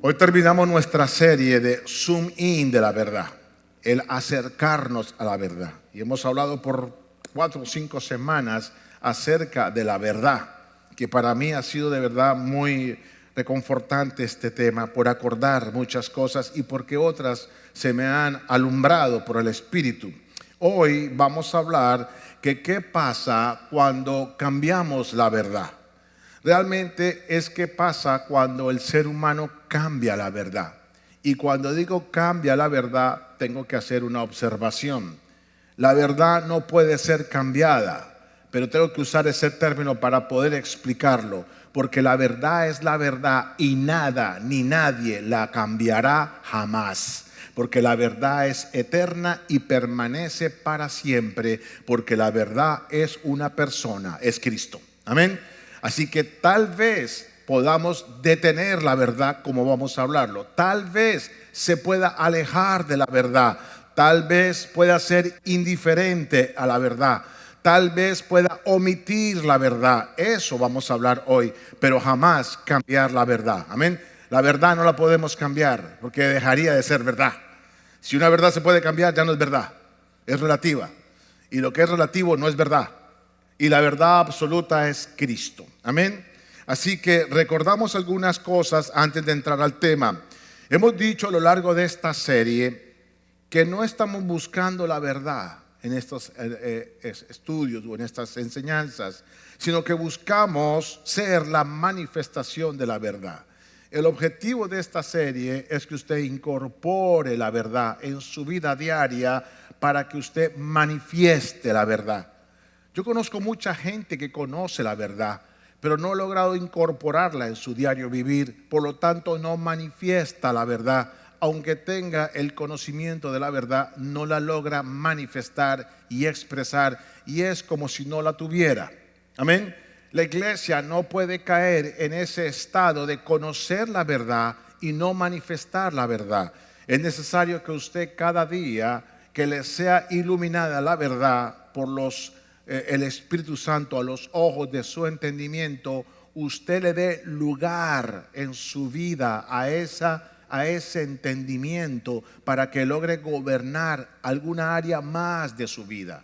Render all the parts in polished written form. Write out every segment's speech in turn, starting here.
Hoy terminamos nuestra serie de Zoom In de la verdad, el acercarnos a la verdad. Y hemos hablado por 4 o 5 semanas acerca de la verdad, que para mí ha sido de verdad muy reconfortante este tema, por acordar muchas cosas y porque otras se me han alumbrado por el Espíritu. Hoy vamos a hablar que qué pasa cuando cambiamos la verdad. Realmente es qué pasa cuando el ser humano cambia la verdad. Y cuando digo cambia la verdad, tengo que hacer una observación. La verdad no puede ser cambiada, pero tengo que usar ese término para poder explicarlo, porque la verdad es la verdad y nada ni nadie la cambiará jamás. Porque la verdad es eterna y permanece para siempre, porque la verdad es una persona, es Cristo. Amén. Así que tal vez podamos detener la verdad como vamos a hablarlo. Tal vez se pueda alejar de la verdad. Tal vez pueda ser indiferente a la verdad. Tal vez pueda omitir la verdad. Eso vamos a hablar hoy, pero jamás cambiar la verdad. Amén. La verdad no la podemos cambiar porque dejaría de ser verdad. Si una verdad se puede cambiar, ya no es verdad. Es relativa. Y lo que es relativo no es verdad. Y la verdad absoluta es Cristo. Amén. Así que recordamos algunas cosas antes de entrar al tema. Hemos dicho a lo largo de esta serie que no estamos buscando la verdad en estos estudios o en estas enseñanzas, sino que buscamos ser la manifestación de la verdad. El objetivo de esta serie es que usted incorpore la verdad en su vida diaria para que usted manifieste la verdad. Yo conozco mucha gente que conoce la verdad, pero no ha logrado incorporarla en su diario vivir. Por lo tanto, no manifiesta la verdad. Aunque tenga el conocimiento de la verdad, no la logra manifestar y expresar. Y es como si no la tuviera. Amén. La iglesia no puede caer en ese estado de conocer la verdad y no manifestar la verdad. Es necesario que usted cada día, que le sea iluminada la verdad por el Espíritu Santo a los ojos de su entendimiento, usted le dé lugar en su vida a ese entendimiento para que logre gobernar alguna área más de su vida.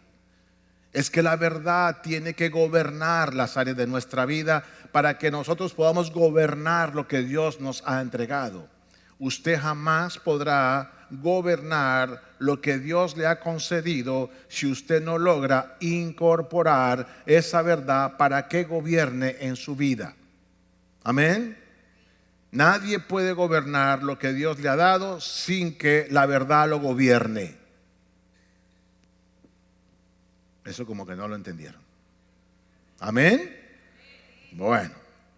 Es que la verdad tiene que gobernar las áreas de nuestra vida para que nosotros podamos gobernar lo que Dios nos ha entregado. Usted jamás podrá gobernar lo que Dios le ha concedido si usted no logra incorporar esa verdad para que gobierne en su vida. Amén. Nadie puede gobernar lo que Dios le ha dado sin que la verdad lo gobierne. Eso como que no lo entendieron. Amén. Bueno,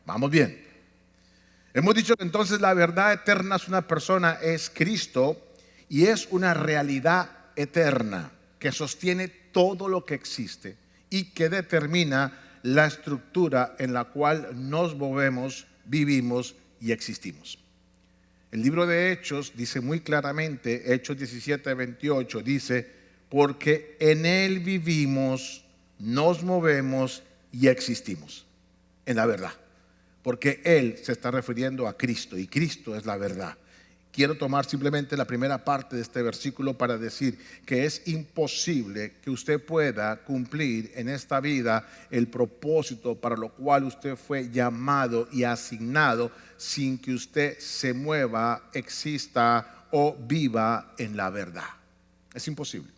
vamos bien. Hemos dicho que entonces la verdad eterna es una persona, es Cristo, y es una realidad eterna que sostiene todo lo que existe y que determina la estructura en la cual nos movemos, vivimos y existimos. El libro de Hechos dice muy claramente, Hechos 17:28, dice: porque en Él vivimos, nos movemos y existimos. En la verdad. Porque Él se está refiriendo a Cristo y Cristo es la verdad. Quiero tomar simplemente la primera parte de este versículo para decir que es imposible que usted pueda cumplir en esta vida el propósito para lo cual usted fue llamado y asignado sin que usted se mueva, exista o viva en la verdad. Es imposible.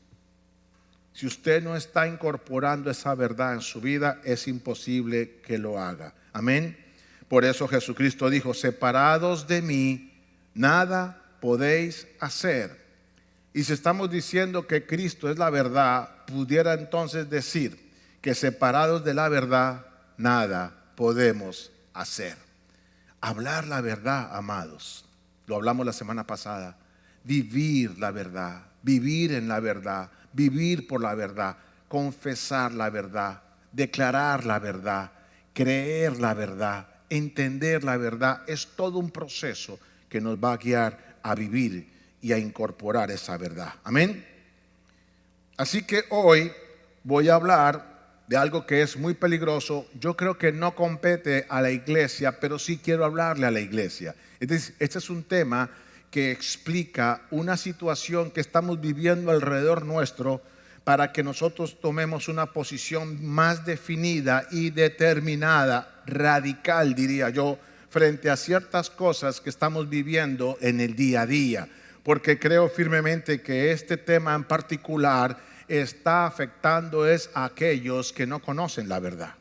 Si usted no está incorporando esa verdad en su vida, es imposible que lo haga. Amén. Por eso Jesucristo dijo: separados de mí, nada podéis hacer. Y si estamos diciendo que Cristo es la verdad, pudiera entonces decir que separados de la verdad, nada podemos hacer. Hablar la verdad, amados, lo hablamos la semana pasada. Vivir la verdad, vivir en la verdad, vivir por la verdad, confesar la verdad, declarar la verdad, creer la verdad, entender la verdad. Es todo un proceso que nos va a guiar a vivir y a incorporar esa verdad. Amén. Así que hoy voy a hablar de algo que es muy peligroso. Yo creo que no compete a la iglesia, pero sí quiero hablarle a la iglesia. Entonces, este es un tema que explica una situación que estamos viviendo alrededor nuestro, para que nosotros tomemos una posición más definida y determinada, radical, diría yo, frente a ciertas cosas que estamos viviendo en el día a día. Porque creo firmemente que este tema en particular está afectando a aquellos que no conocen la verdad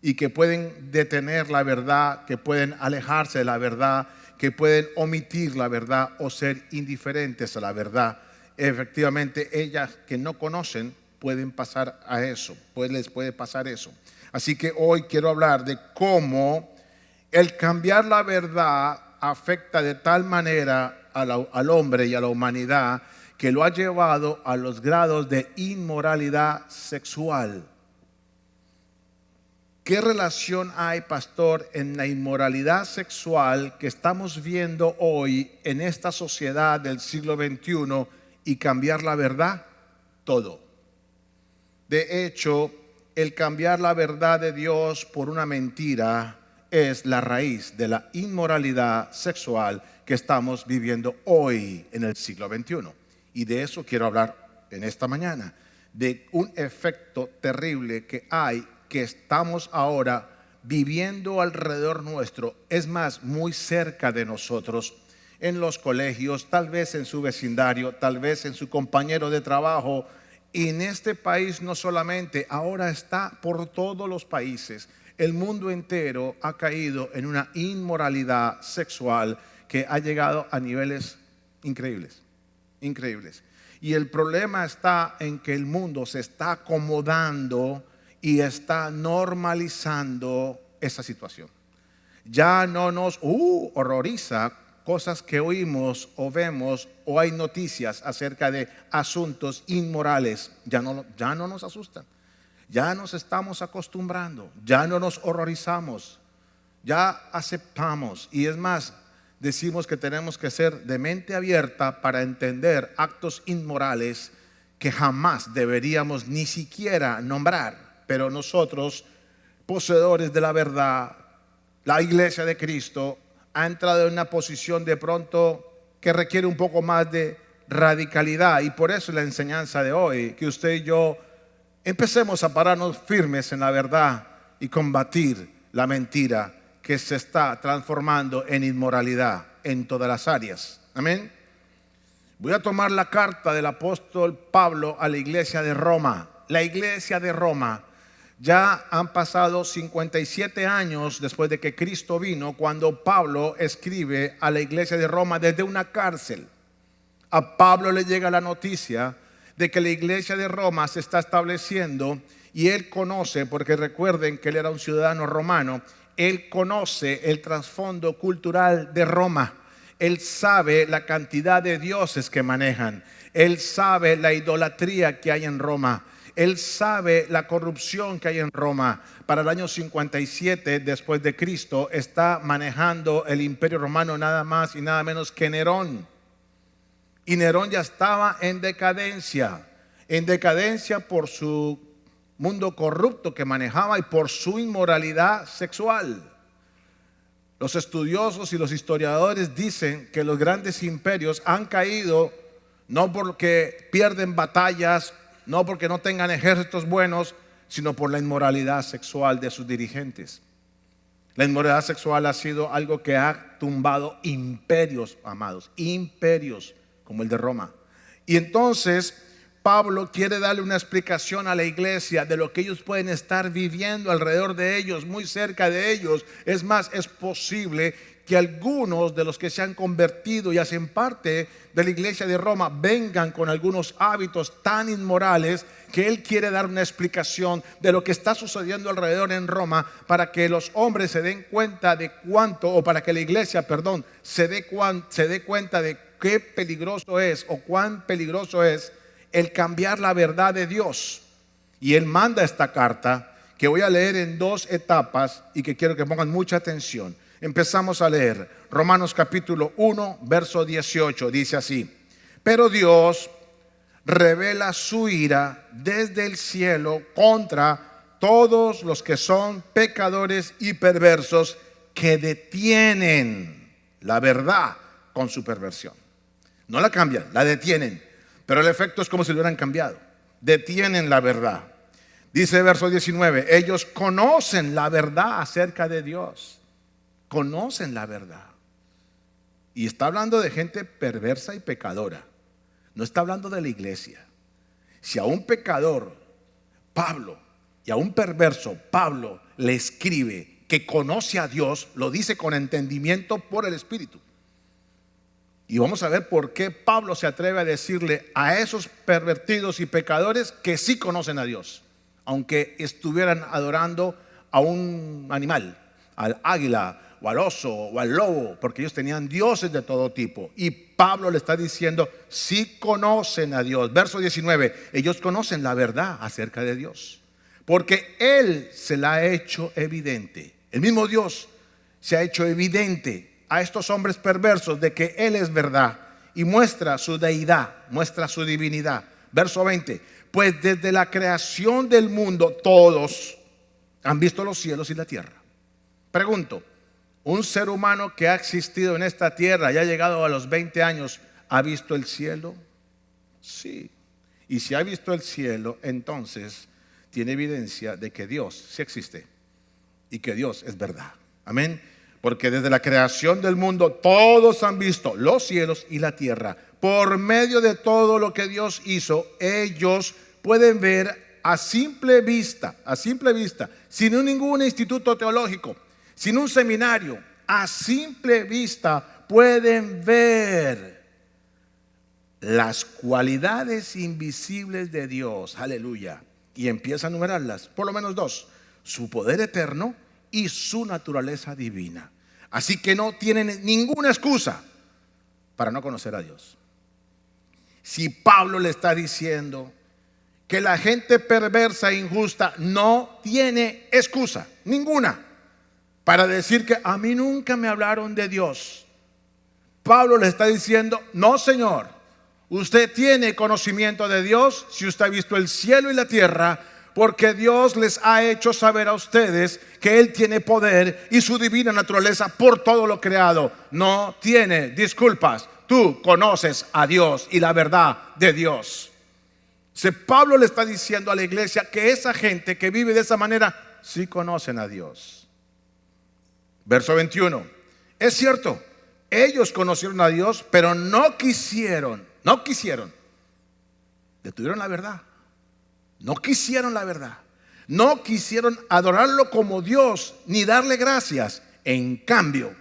y que pueden detener la verdad, que pueden alejarse de la verdad, que pueden omitir la verdad o ser indiferentes a la verdad. Efectivamente, ellas que no conocen pueden pasar a eso, pues les puede pasar eso. Así que hoy quiero hablar de cómo el cambiar la verdad afecta de tal manera al hombre y a la humanidad, que lo ha llevado a los grados de inmoralidad sexual. ¿Qué relación hay, pastor, en la inmoralidad sexual que estamos viendo hoy en esta sociedad del siglo XXI y cambiar la verdad? Todo. De hecho, el cambiar la verdad de Dios por una mentira es la raíz de la inmoralidad sexual que estamos viviendo hoy en el siglo XXI. Y de eso quiero hablar en esta mañana, de un efecto terrible que hay, que estamos ahora viviendo alrededor nuestro, es más, muy cerca de nosotros, en los colegios, tal vez en su vecindario, tal vez en su compañero de trabajo. Y en este país no solamente, ahora está por todos los países. El mundo entero ha caído en una inmoralidad sexual que ha llegado a niveles increíbles, increíbles. Y el problema está en que el mundo se está acomodando y está normalizando esa situación. Ya no nos horroriza cosas que oímos o vemos, o hay noticias acerca de asuntos inmorales. Ya no nos asustan. Ya nos estamos acostumbrando, ya no nos horrorizamos, ya aceptamos. Y es más, decimos que tenemos que ser de mente abierta para entender actos inmorales que jamás deberíamos ni siquiera nombrar. Pero nosotros, poseedores de la verdad, la iglesia de Cristo, ha entrado en una posición de pronto que requiere un poco más de radicalidad. Y por eso la enseñanza de hoy, que usted y yo empecemos a pararnos firmes en la verdad y combatir la mentira que se está transformando en inmoralidad en todas las áreas. Amén. Voy a tomar la carta del apóstol Pablo a la iglesia de Roma. La iglesia de Roma, ya han pasado 57 años después de que Cristo vino, cuando Pablo escribe a la iglesia de Roma desde una cárcel. A Pablo le llega la noticia de que la iglesia de Roma se está estableciendo, y él conoce, porque recuerden que él era un ciudadano romano, él conoce el trasfondo cultural de Roma. Él sabe la cantidad de dioses que manejan. Él sabe la idolatría que hay en Roma. Él sabe la corrupción que hay en Roma. Para el año 57 después de Cristo está manejando el imperio romano nada más y nada menos que Nerón. Y Nerón ya estaba en decadencia por su mundo corrupto que manejaba y por su inmoralidad sexual. Los estudiosos y los historiadores dicen que los grandes imperios han caído no porque pierden batallas, no porque no tengan ejércitos buenos, sino por la inmoralidad sexual de sus dirigentes. La inmoralidad sexual ha sido algo que ha tumbado imperios, amados, imperios como el de Roma. Y entonces Pablo quiere darle una explicación a la iglesia de lo que ellos pueden estar viviendo alrededor de ellos, muy cerca de ellos. Es más, es posible que algunos de los que se han convertido y hacen parte de la iglesia de Roma vengan con algunos hábitos tan inmorales que él quiere dar una explicación de lo que está sucediendo alrededor en Roma, para que los hombres se den cuenta de cuánto, o para que la iglesia, se dé cuenta de qué peligroso es, o cuán peligroso es el cambiar la verdad de Dios. Y él manda esta carta, que voy a leer en dos etapas y que quiero que pongan mucha atención. Empezamos a leer Romanos capítulo 1, verso 18. Dice así: pero Dios revela su ira desde el cielo contra todos los que son pecadores y perversos que detienen la verdad con su perversión. No la cambian, la detienen, pero el efecto es como si lo hubieran cambiado. Detienen la verdad. Dice verso 19, ellos conocen la verdad acerca de Dios. Conocen la verdad. Y está hablando de gente perversa y pecadora. No está hablando de la iglesia. Si a un pecador, Pablo, y a un perverso, Pablo, le escribe que conoce a Dios, lo dice con entendimiento por el Espíritu. Y vamos a ver por qué Pablo se atreve a decirle a esos pervertidos y pecadores que sí conocen a Dios, aunque estuvieran adorando a un animal, al águila o al oso o al lobo, porque ellos tenían dioses de todo tipo. Y Pablo le está diciendo, sí conocen a Dios. Verso 19, ellos conocen la verdad acerca de Dios, porque Él se la ha hecho evidente. El mismo Dios se ha hecho evidente a estos hombres perversos de que Él es verdad y muestra su deidad, muestra su divinidad. Verso 20, pues desde la creación del mundo todos han visto los cielos y la tierra. Pregunto, ¿un ser humano que ha existido en esta tierra y ha llegado a los 20 años ha visto el cielo? Sí. Y si ha visto el cielo, entonces tiene evidencia de que Dios sí existe y que Dios es verdad. Amén. Porque desde la creación del mundo todos han visto los cielos y la tierra. Por medio de todo lo que Dios hizo, ellos pueden ver a simple vista, sin ningún instituto teológico, sin un seminario, a simple vista pueden ver las cualidades invisibles de Dios. Aleluya. Y empieza a enumerarlas, por lo menos dos: su poder eterno y su naturaleza divina. Así que no tienen ninguna excusa para no conocer a Dios. Si Pablo le está diciendo que la gente perversa e injusta no tiene excusa ninguna para decir que a mí nunca me hablaron de Dios, Pablo le está diciendo, no señor, usted tiene conocimiento de Dios si usted ha visto el cielo y la tierra, porque Dios les ha hecho saber a ustedes que Él tiene poder y su divina naturaleza por todo lo creado. No tiene disculpas. Tú conoces a Dios y la verdad de Dios. Pablo le está diciendo a la iglesia que esa gente que vive de esa manera sí conocen a Dios. Verso 21. Es cierto, ellos conocieron a Dios, pero no quisieron. Detuvieron la verdad. No quisieron la verdad. No quisieron adorarlo como Dios ni darle gracias. En cambio,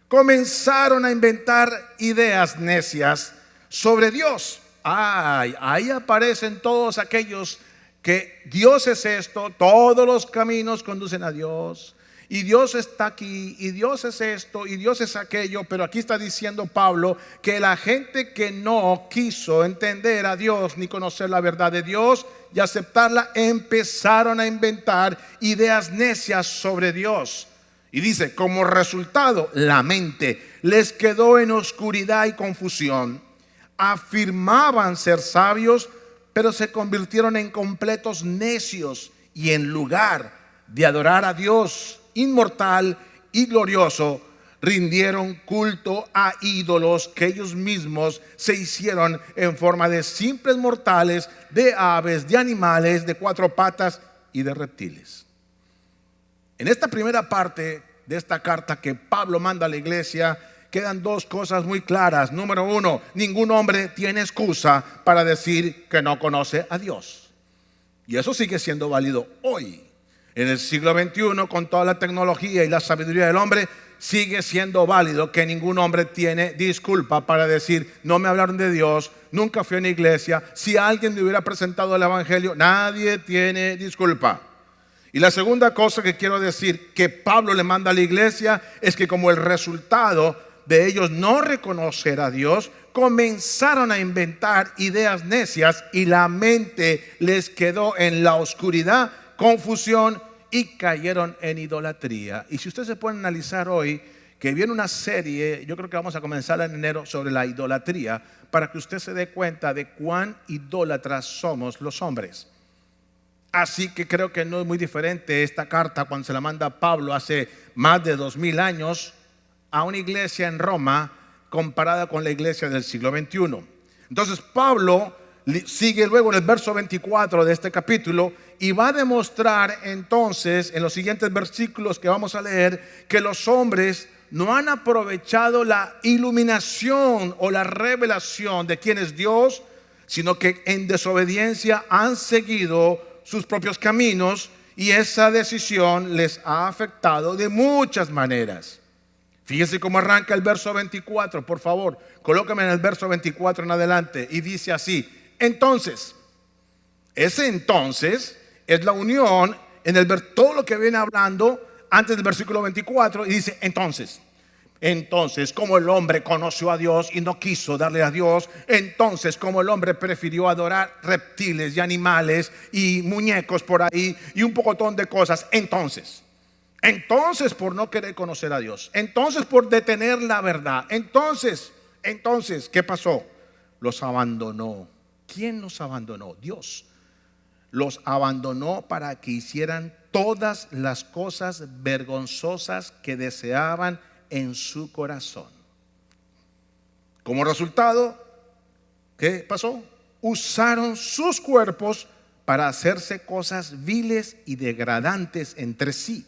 comenzaron a inventar ideas necias sobre Dios. Ahí aparecen todos aquellos que Dios es esto, todos los caminos conducen a Dios, y Dios está aquí, y Dios es esto, y Dios es aquello. Pero aquí está diciendo Pablo que la gente que no quiso entender a Dios ni conocer la verdad de Dios y aceptarla, empezaron a inventar ideas necias sobre Dios. Y dice, como resultado, la mente les quedó en oscuridad y confusión. Afirmaban ser sabios, pero se convirtieron en completos necios, y en lugar de adorar a Dios inmortal y glorioso, rindieron culto a ídolos que ellos mismos se hicieron en forma de simples mortales, de aves, de animales, de cuatro patas y de reptiles. En esta primera parte de esta carta que Pablo manda a la iglesia, quedan dos cosas muy claras. Número uno, ningún hombre tiene excusa para decir que no conoce a Dios. Y eso sigue siendo válido hoy. En el siglo XXI, con toda la tecnología y la sabiduría del hombre, sigue siendo válido que ningún hombre tiene disculpa para decir, no me hablaron de Dios, nunca fui a una iglesia. Si alguien me hubiera presentado el evangelio, nadie tiene disculpa. Y la segunda cosa que quiero decir que Pablo le manda a la iglesia es que, como el resultado de ellos no reconocer a Dios, comenzaron a inventar ideas necias, y la mente les quedó en la oscuridad, confusión, y cayeron en idolatría. Y si usted se puede analizar hoy, que viene una serie, yo creo que vamos a comenzar en enero, sobre la idolatría, para que usted se dé cuenta de cuán idólatras somos los hombres. Así que creo que no es muy diferente esta carta cuando se la manda Pablo hace más de 2000 años a una iglesia en Roma comparada con la iglesia del siglo XXI. Entonces Pablo sigue luego en el verso 24 de este capítulo y va a demostrar entonces en los siguientes versículos que vamos a leer que los hombres no han aprovechado la iluminación o la revelación de quién es Dios, sino que en desobediencia han seguido sus propios caminos y esa decisión les ha afectado de muchas maneras. Fíjese cómo arranca el verso 24, por favor, colócame en el verso 24 en adelante y dice así: entonces, ese entonces es la unión en todo lo que viene hablando antes del versículo 24 y dice entonces, como el hombre conoció a Dios y no quiso darle a Dios, entonces como el hombre prefirió adorar reptiles y animales y muñecos por ahí y un pocotón de cosas, entonces por no querer conocer a Dios, entonces por detener la verdad, entonces, ¿qué pasó? Los abandonó. ¿Quién los abandonó? Dios. Los abandonó para que hicieran todas las cosas vergonzosas que deseaban en su corazón. Como resultado, ¿qué pasó? Usaron sus cuerpos para hacerse cosas viles y degradantes entre sí.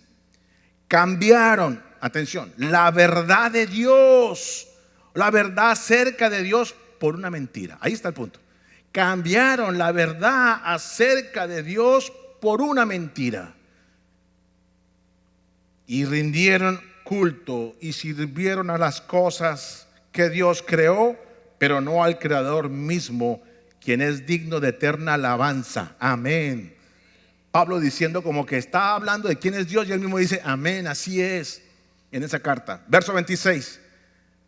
Cambiaron, atención, la verdad de Dios, la verdad acerca de Dios por una mentira. Ahí está el punto. Cambiaron la verdad acerca de Dios por una mentira. Y rindieron culto y sirvieron a las cosas que Dios creó, pero no al Creador mismo, quien es digno de eterna alabanza. Amén. Pablo diciendo como que está hablando de quién es Dios y él mismo dice amén, así es en esa carta. Verso 26.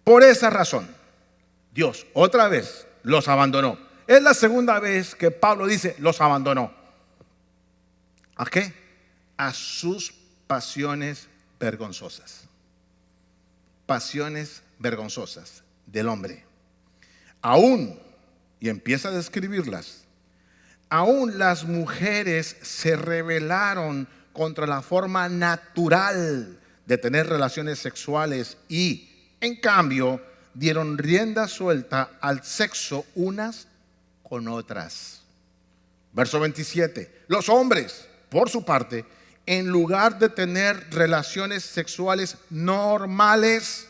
Por esa razón, Dios otra vez los abandonó. Es la segunda vez que Pablo dice los abandonó. ¿A qué? A sus pasiones vergonzosas. Pasiones vergonzosas del hombre. Aún, y empieza a describirlas, aún las mujeres se rebelaron contra la forma natural de tener relaciones sexuales y, en cambio, dieron rienda suelta al sexo unas con otras. Verso 27. Los hombres, por su parte, en lugar de tener relaciones sexuales normales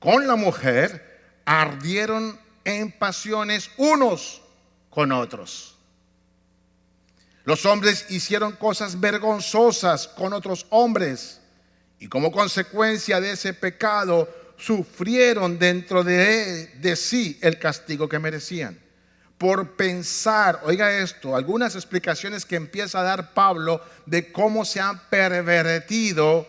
con la mujer, ardieron en pasiones unos con otros. Los hombres hicieron cosas vergonzosas con otros hombres y como consecuencia de ese pecado sufrieron dentro de sí el castigo que merecían. Por pensar, oiga esto, algunas explicaciones que empieza a dar Pablo de cómo se han pervertido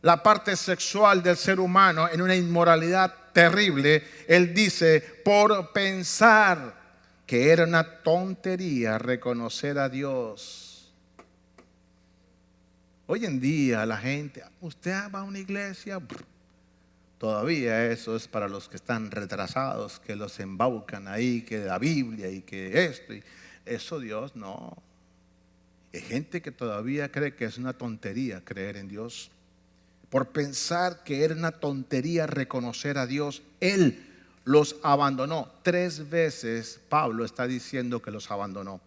la parte sexual del ser humano en una inmoralidad terrible. Él dice, por pensar que era una tontería reconocer a Dios. Hoy en día la gente, usted va a una iglesia, todavía eso es para los que están retrasados, que los embaucan ahí, que la Biblia y que esto y eso. Dios no. Hay gente que todavía cree que es una tontería creer en Dios. Por pensar que era una tontería reconocer a Dios, Él los abandonó. 3 veces Pablo está diciendo que los abandonó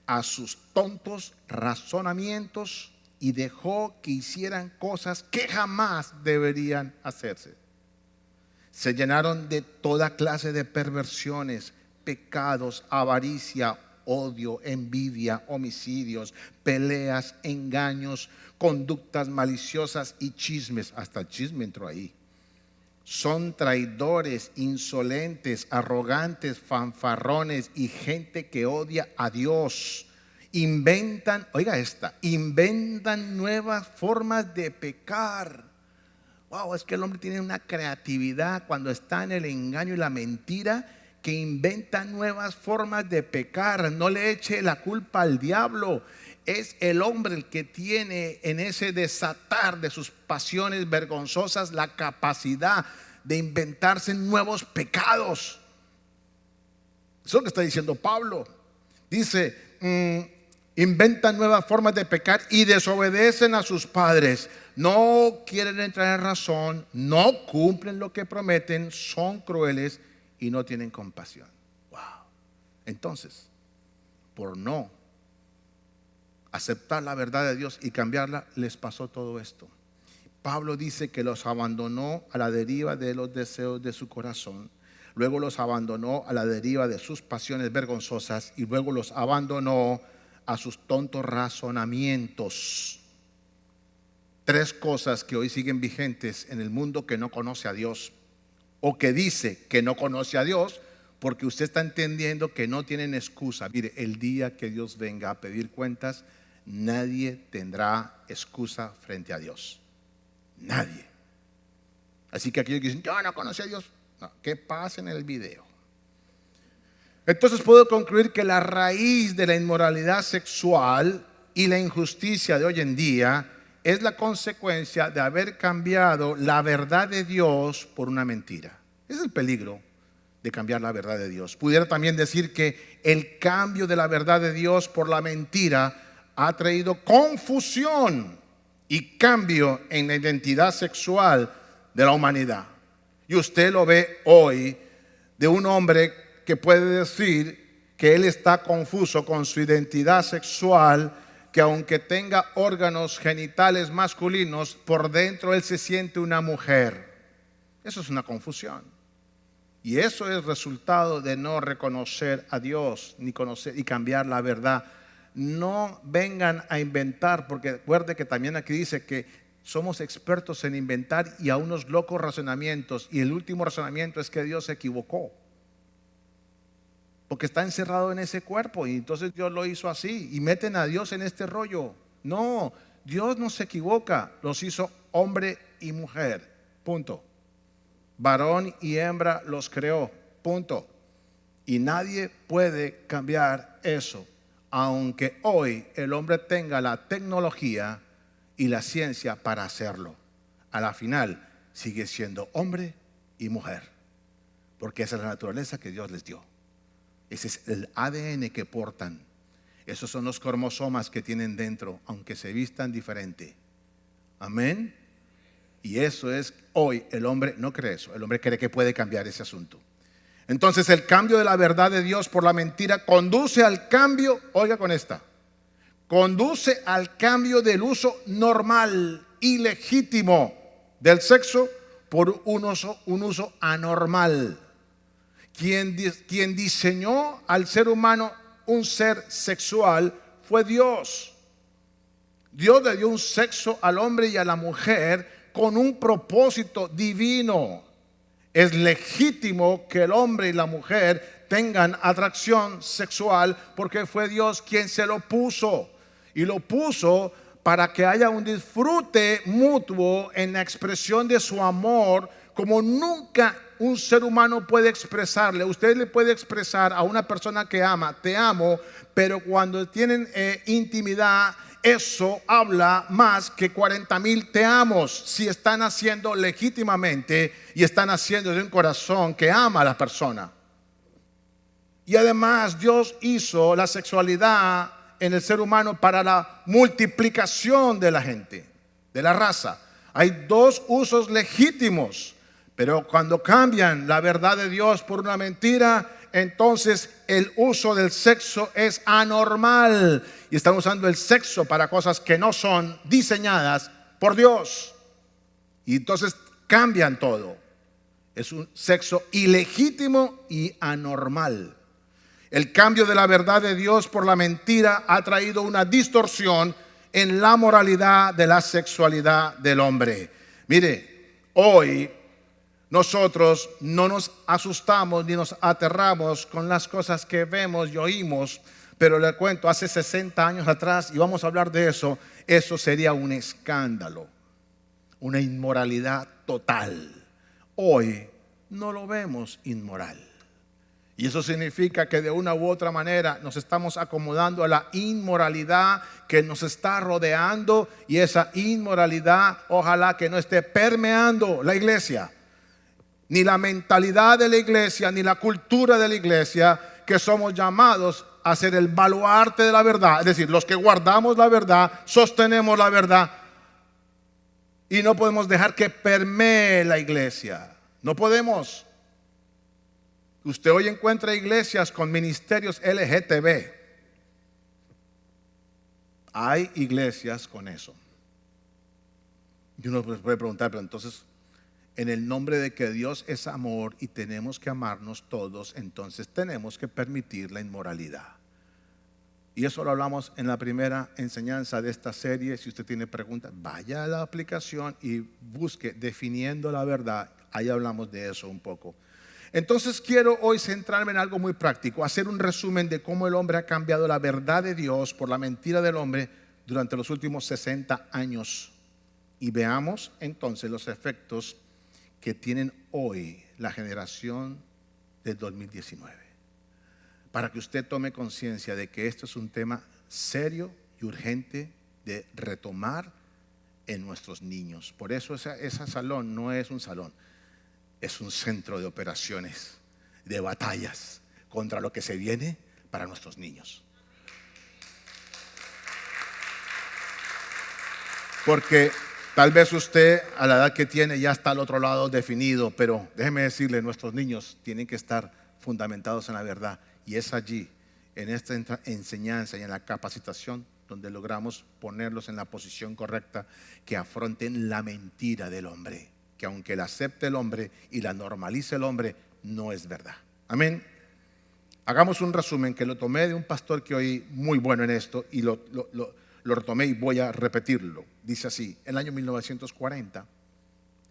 a sus tontos razonamientos y dejó que hicieran cosas que jamás deberían hacerse. Se llenaron de toda clase de perversiones, pecados, avaricia, odio, envidia, homicidios, peleas, engaños, conductas maliciosas y chismes. Hasta el chisme entró ahí. Son traidores, insolentes, arrogantes, fanfarrones y gente que odia a Dios. Inventan, oiga esta, inventan nuevas formas de pecar. Wow, es que el hombre tiene una creatividad cuando está en el engaño y la mentira, que inventa nuevas formas de pecar. No le eche la culpa al diablo. Es el hombre el que tiene en ese desatar de sus pasiones vergonzosas la capacidad de inventarse nuevos pecados. Eso es lo que está diciendo Pablo. Dice, inventan nuevas formas de pecar y desobedecen a sus padres. No quieren entrar en razón, no cumplen lo que prometen, son crueles y no tienen compasión. Wow. Entonces, por no aceptar la verdad de Dios y cambiarla, les pasó todo esto. Pablo dice que los abandonó a la deriva de los deseos de su corazón, luego los abandonó a la deriva de sus pasiones vergonzosas y luego los abandonó a sus tontos razonamientos. Tres cosas que hoy siguen vigentes en el mundo que no conoce a Dios, o que dice que no conoce a Dios, porque usted está entendiendo que no tienen excusa. Mire, el día que Dios venga a pedir cuentas, nadie tendrá excusa frente a Dios. Nadie. Así que aquellos que dicen, yo no conocí a Dios, no, que pasen el video. Entonces puedo concluir que la raíz de la inmoralidad sexual y la injusticia de hoy en día es la consecuencia de haber cambiado la verdad de Dios por una mentira. Ese es el peligro de cambiar la verdad de Dios. Pudiera también decir que el cambio de la verdad de Dios por la mentira ha traído confusión y cambio en la identidad sexual de la humanidad. Y usted lo ve hoy de un hombre que puede decir que él está confuso con su identidad sexual, que aunque tenga órganos genitales masculinos, por dentro él se siente una mujer. Eso es una confusión. Y eso es resultado de no reconocer a Dios, ni conocer y cambiar la verdad. No vengan a inventar, porque recuerde que también aquí dice que somos expertos en inventar y a unos locos razonamientos. Y el último razonamiento es que Dios se equivocó, porque está encerrado en ese cuerpo y entonces Dios lo hizo así y meten a Dios en este rollo. No, Dios no se equivoca, los hizo hombre y mujer, punto. Varón y hembra los creó, punto. Y nadie puede cambiar eso, aunque hoy el hombre tenga la tecnología y la ciencia para hacerlo. A la final sigue siendo hombre y mujer, porque esa es la naturaleza que Dios les dio. Ese es el ADN que portan. Esos son los cromosomas que tienen dentro, aunque se vistan diferente. Amén. Y eso es, hoy el hombre no cree eso. El hombre cree que puede cambiar ese asunto. Entonces el cambio de la verdad de Dios por la mentira conduce al cambio, oiga con esta, conduce al cambio del uso normal y legítimo del sexo por un uso anormal. Quien diseñó al ser humano un ser sexual fue Dios. Dios le dio un sexo al hombre y a la mujer con un propósito divino. Es legítimo que el hombre y la mujer tengan atracción sexual porque fue Dios quien se lo puso. Y lo puso para que haya un disfrute mutuo en la expresión de su amor como nunca un ser humano puede expresarle. Usted le puede expresar a una persona que ama, te amo, pero cuando tienen intimidad, eso habla más que 40,000 te amos, si están haciendo legítimamente y están haciendo de un corazón que ama a la persona. Y además Dios hizo la sexualidad en el ser humano para la multiplicación de la gente, de la raza. Hay dos usos legítimos, pero cuando cambian la verdad de Dios por una mentira, entonces el uso del sexo es anormal y están usando el sexo para cosas que no son diseñadas por Dios. Y entonces cambian todo. Es un sexo ilegítimo y anormal. El cambio de la verdad de Dios por la mentira ha traído una distorsión en la moralidad de la sexualidad del hombre. Mire, hoy nosotros no nos asustamos ni nos aterramos con las cosas que vemos y oímos, pero le cuento, hace 60 años atrás, y vamos a hablar de eso, eso sería un escándalo, una inmoralidad total. Hoy no lo vemos inmoral. Y eso significa que de una u otra manera nos estamos acomodando a la inmoralidad que nos está rodeando, y esa inmoralidad ojalá que no esté permeando la iglesia, ni la mentalidad de la iglesia, ni la cultura de la iglesia, que somos llamados a ser el baluarte de la verdad, es decir, los que guardamos la verdad, sostenemos la verdad y no podemos dejar que permee la iglesia. No podemos. Usted hoy encuentra iglesias con ministerios LGTB. Hay iglesias con eso. Y uno puede preguntar, pero entonces, en el nombre de que Dios es amor y tenemos que amarnos todos, entonces tenemos que permitir la inmoralidad. Y eso lo hablamos en la primera enseñanza de esta serie. Si usted tiene preguntas, vaya a la aplicación y busque Definiendo la Verdad. Ahí hablamos de eso un poco. Entonces quiero hoy centrarme en algo muy práctico, hacer un resumen de cómo el hombre ha cambiado la verdad de Dios por la mentira del hombre durante los últimos 60 años. Y veamos entonces los efectos que tienen hoy la generación del 2019. Para que usted tome conciencia de que esto es un tema serio y urgente de retomar en nuestros niños. Por eso ese salón no es un salón, es un centro de operaciones, de batallas contra lo que se viene para nuestros niños. Porque tal vez usted a la edad que tiene ya está al otro lado definido, pero déjeme decirle, nuestros niños tienen que estar fundamentados en la verdad. Y es allí, en esta enseñanza y en la capacitación, donde logramos ponerlos en la posición correcta, que afronten la mentira del hombre, que aunque la acepte el hombre y la normalice el hombre, no es verdad. Amén. Hagamos un resumen que lo tomé de un pastor que oí muy bueno en esto y lo retomé y voy a repetirlo. Dice así: en el año 1940,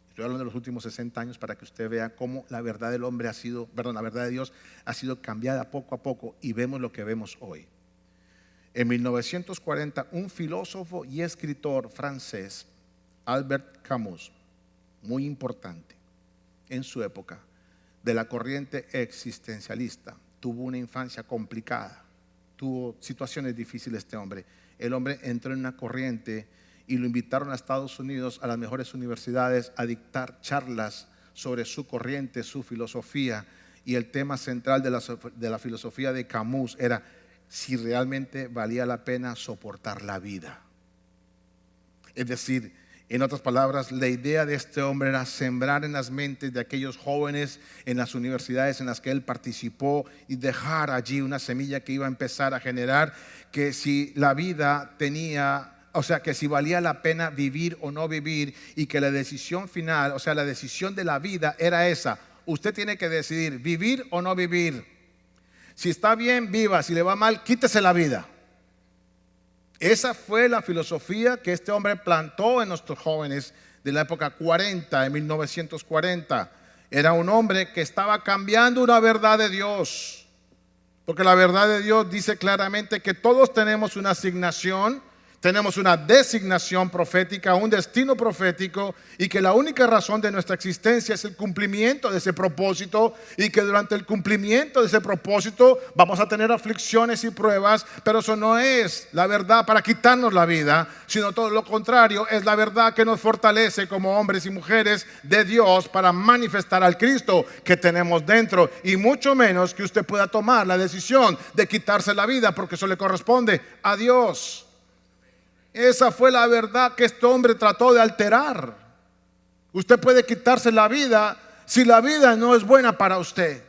estoy hablando de los últimos 60 años para que usted vea cómo la verdad del hombre la verdad de Dios ha sido cambiada poco a poco y vemos lo que vemos hoy. En 1940, un filósofo y escritor francés, Albert Camus, muy importante en su época, de la corriente existencialista, tuvo una infancia complicada, tuvo situaciones difíciles este hombre. El hombre entró en una corriente y lo invitaron a Estados Unidos, a las mejores universidades, a dictar charlas sobre su corriente, su filosofía. Y el tema central de la filosofía de Camus era si realmente valía la pena soportar la vida. Es decir, en otras palabras, la idea de este hombre era sembrar en las mentes de aquellos jóvenes en las universidades en las que él participó y dejar allí una semilla que iba a empezar a generar, que si la vida que si valía la pena vivir o no vivir, y que la decisión final, la decisión de la vida era esa. Usted tiene que decidir vivir o no vivir. Si está bien, viva. Si le va mal, quítese la vida. Esa fue la filosofía que este hombre plantó en nuestros jóvenes de la época 40, en 1940. Era un hombre que estaba cambiando una verdad de Dios. Porque la verdad de Dios dice claramente que todos tenemos una asignación, tenemos una designación profética, un destino profético, y que la única razón de nuestra existencia es el cumplimiento de ese propósito, y que durante el cumplimiento de ese propósito vamos a tener aflicciones y pruebas, pero eso no es la verdad para quitarnos la vida, sino todo lo contrario, es la verdad que nos fortalece como hombres y mujeres de Dios para manifestar al Cristo que tenemos dentro, y mucho menos que usted pueda tomar la decisión de quitarse la vida, porque eso le corresponde a Dios. Esa fue la verdad que este hombre trató de alterar. Usted puede quitarse la vida si la vida no es buena para usted.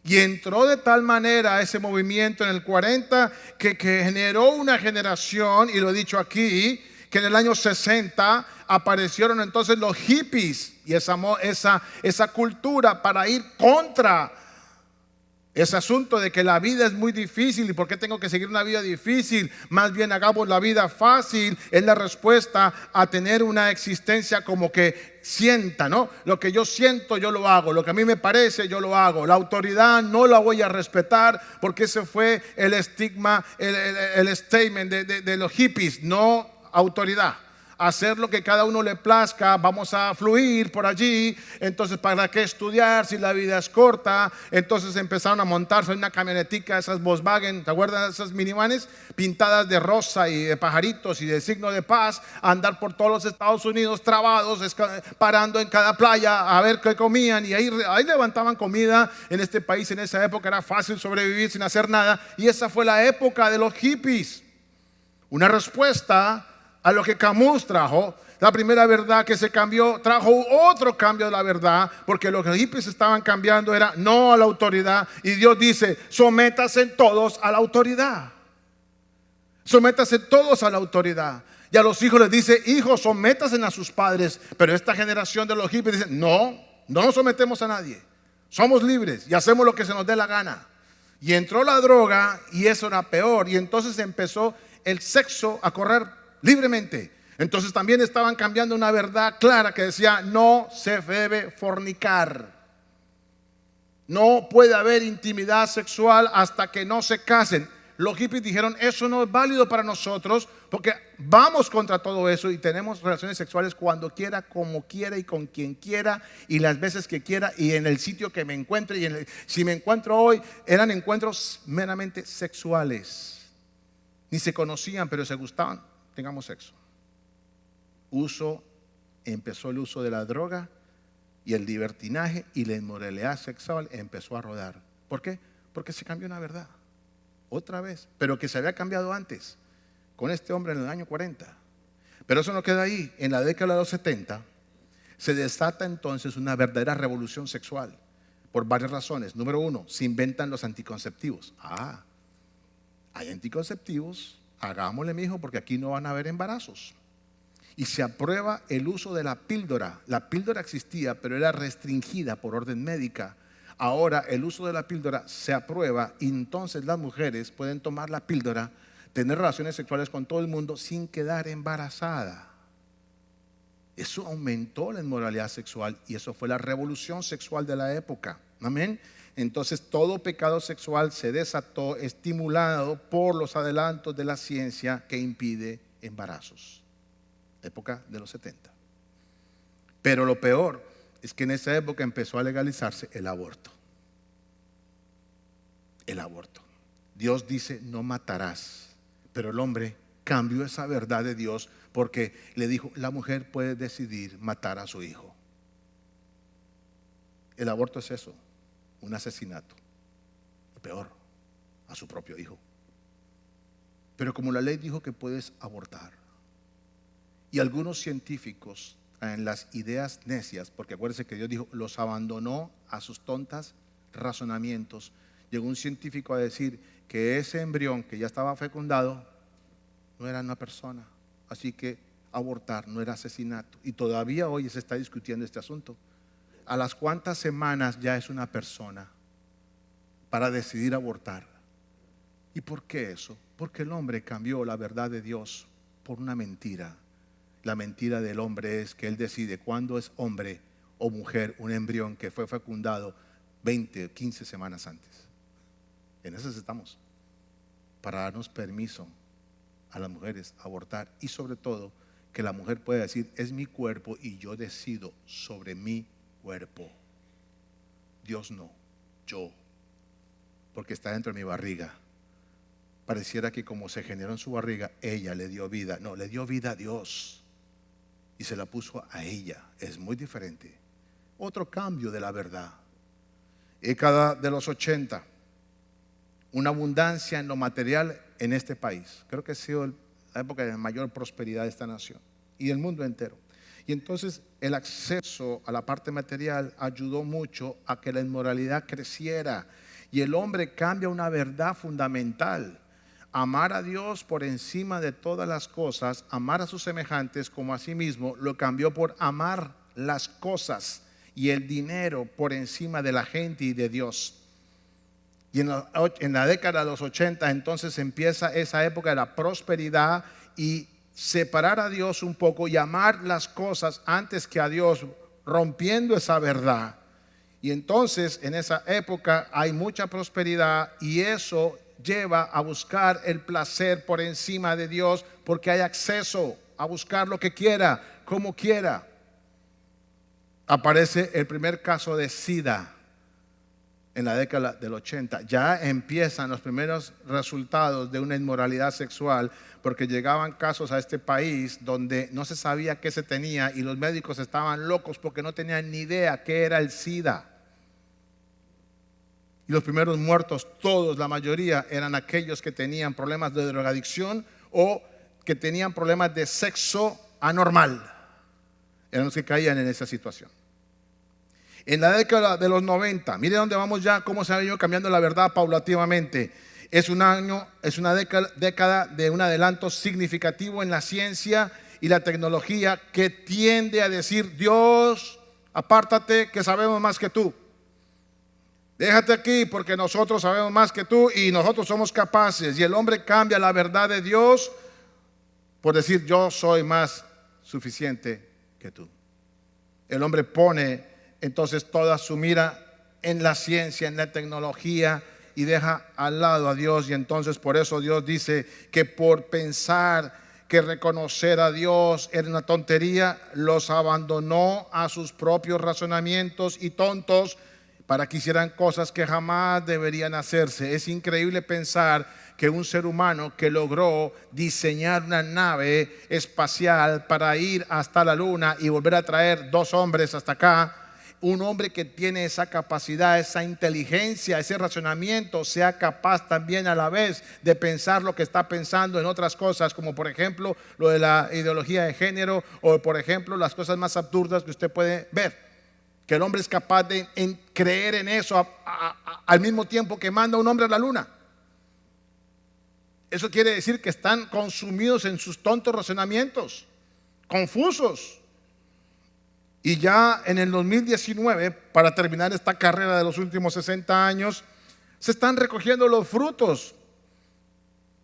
Y entró de tal manera ese movimiento en el 40 que generó una generación, y lo he dicho aquí, que en el año 60 aparecieron entonces los hippies y esa cultura para ir contra ese asunto de que la vida es muy difícil y por qué tengo que seguir una vida difícil. Más bien hagamos la vida fácil. Es la respuesta a tener una existencia como que sienta, ¿no? Lo que yo siento yo lo hago, lo que a mí me parece yo lo hago. La autoridad no la voy a respetar, porque ese fue el estigma, el statement de los hippies. No autoridad. hacer lo que cada uno le plazca, vamos a fluir por allí. Entonces, ¿para qué estudiar si la vida es corta? Entonces empezaron a montarse en una camionetica, esas Volkswagen, ¿te acuerdas de esas minivanes? Pintadas de rosa y de pajaritos y de signo de paz, a andar por todos los Estados Unidos trabados, parando en cada playa a ver qué comían, y ahí levantaban comida. En este país, en esa época, era fácil sobrevivir sin hacer nada, y esa fue la época de los hippies. Una respuesta a lo que Camus trajo, la primera verdad que se cambió, trajo otro cambio de la verdad, porque lo que los hippies estaban cambiando era no a la autoridad, y Dios dice: sométase todos a la autoridad. Sométase todos a la autoridad. Y a los hijos les dice: hijos, sométase a sus padres. Pero esta generación de los hippies dice: no nos sometemos a nadie. Somos libres y hacemos lo que se nos dé la gana. Y entró la droga, y eso era peor. Y entonces empezó el sexo a correr libremente. Entonces también estaban cambiando una verdad clara que decía: no se debe fornicar. No puede haber intimidad sexual hasta que no se casen. Los hippies dijeron: eso no es válido para nosotros, porque vamos contra todo eso y tenemos relaciones sexuales cuando quiera, como quiera y con quien quiera y las veces que quiera y en el sitio que me encuentre. Si me encuentro hoy, eran encuentros meramente sexuales. Ni se conocían, pero se gustaban. Tengamos sexo. Empezó el uso de la droga y el libertinaje, y la inmoralidad sexual empezó a rodar. ¿Por qué? Porque se cambió una verdad. Otra vez, pero que se había cambiado antes con este hombre en el año 40. Pero eso no queda ahí. En la década de los 70 se desata entonces una verdadera revolución sexual por varias razones. Número uno, se inventan los anticonceptivos. Hay anticonceptivos, hagámosle, mijo, porque aquí no van a haber embarazos. Y se aprueba el uso de la píldora. La píldora existía, pero era restringida por orden médica. Ahora el uso de la píldora se aprueba, y entonces las mujeres pueden tomar la píldora, tener relaciones sexuales con todo el mundo sin quedar embarazada. Eso aumentó la inmoralidad sexual, y eso fue la revolución sexual de la época. Amén. Entonces todo pecado sexual se desató, estimulado por los adelantos de la ciencia que impide embarazos. Época de los 70. Pero lo peor es que en esa época empezó a legalizarse el aborto. El aborto. Dios dice: no matarás. Pero el hombre cambió esa verdad de Dios, porque le dijo: la mujer puede decidir matar a su hijo. El aborto es eso, un asesinato. Lo peor, a su propio hijo. Pero como la ley dijo que puedes abortar, y algunos científicos, en las ideas necias, porque acuérdense que Dios dijo: los abandonó a sus tontas razonamientos, llegó un científico a decir que ese embrión que ya estaba fecundado no era una persona, así que abortar no era asesinato. Y todavía hoy se está discutiendo este asunto. ¿A las cuántas semanas ya es una persona para decidir abortar? ¿Y por qué eso? Porque el hombre cambió la verdad de Dios por una mentira. La mentira del hombre es que él decide cuándo es hombre o mujer un embrión que fue fecundado 20 o 15 semanas antes. En eso estamos, para darnos permiso a las mujeres abortar, y sobre todo que la mujer pueda decir: es mi cuerpo y yo decido sobre mi cuerpo. Dios no, yo, porque está dentro de mi barriga. Pareciera que como se generó en su barriga, ella le dio vida. No, le dio vida a Dios y se la puso a ella. Es muy diferente. Otro cambio de la verdad. Década de los 80, una abundancia en lo material en este país. Creo que ha sido la época de mayor prosperidad de esta nación y del mundo entero. Y entonces el acceso a la parte material ayudó mucho a que la inmoralidad creciera, y el hombre cambia una verdad fundamental: amar a Dios por encima de todas las cosas, amar a sus semejantes como a sí mismo. Lo cambió por amar las cosas y el dinero por encima de la gente y de Dios. Y en la década de los 80 entonces empieza esa época de la prosperidad, y separar a Dios un poco y amar las cosas antes que a Dios, rompiendo esa verdad. Y entonces en esa época hay mucha prosperidad, y eso lleva a buscar el placer por encima de Dios, porque hay acceso. a buscar lo que quiera, como quiera. Aparece el primer caso de SIDA en la década del 80. Ya empiezan los primeros resultados de una inmoralidad sexual, porque llegaban casos a este país donde no se sabía qué se tenía y los médicos estaban locos porque no tenían ni idea qué era el SIDA. Y los primeros muertos, todos, la mayoría, eran aquellos que tenían problemas de drogadicción o que tenían problemas de sexo anormal. Eran los que caían en esa situación. En la década de los 90, mire dónde vamos ya, cómo se ha ido cambiando la verdad paulativamente. Es una década de un adelanto significativo en la ciencia y la tecnología, que tiende a decir: Dios, apártate, que sabemos más que tú. Déjate aquí porque nosotros sabemos más que tú y nosotros somos capaces. Y el hombre cambia la verdad de Dios por decir: yo soy más suficiente que tú. El hombre pone entonces toda su mira en la ciencia, en la tecnología, y deja al lado a Dios. Y entonces por eso Dios dice que por pensar que reconocer a Dios era una tontería, los abandonó a sus propios razonamientos y tontos para que hicieran cosas que jamás deberían hacerse. Es increíble pensar que un ser humano que logró diseñar una nave espacial para ir hasta la luna y volver a traer 2 hombres hasta acá, un hombre que tiene esa capacidad, esa inteligencia, ese razonamiento, sea capaz también a la vez de pensar lo que está pensando en otras cosas, como por ejemplo lo de la ideología de género, o por ejemplo las cosas más absurdas que usted puede ver. Que el hombre es capaz de creer en eso al mismo tiempo que manda un hombre a la luna. Eso quiere decir que están consumidos en sus tontos razonamientos, confusos. Y ya en el 2019, para terminar esta carrera de los últimos 60 años, se están recogiendo los frutos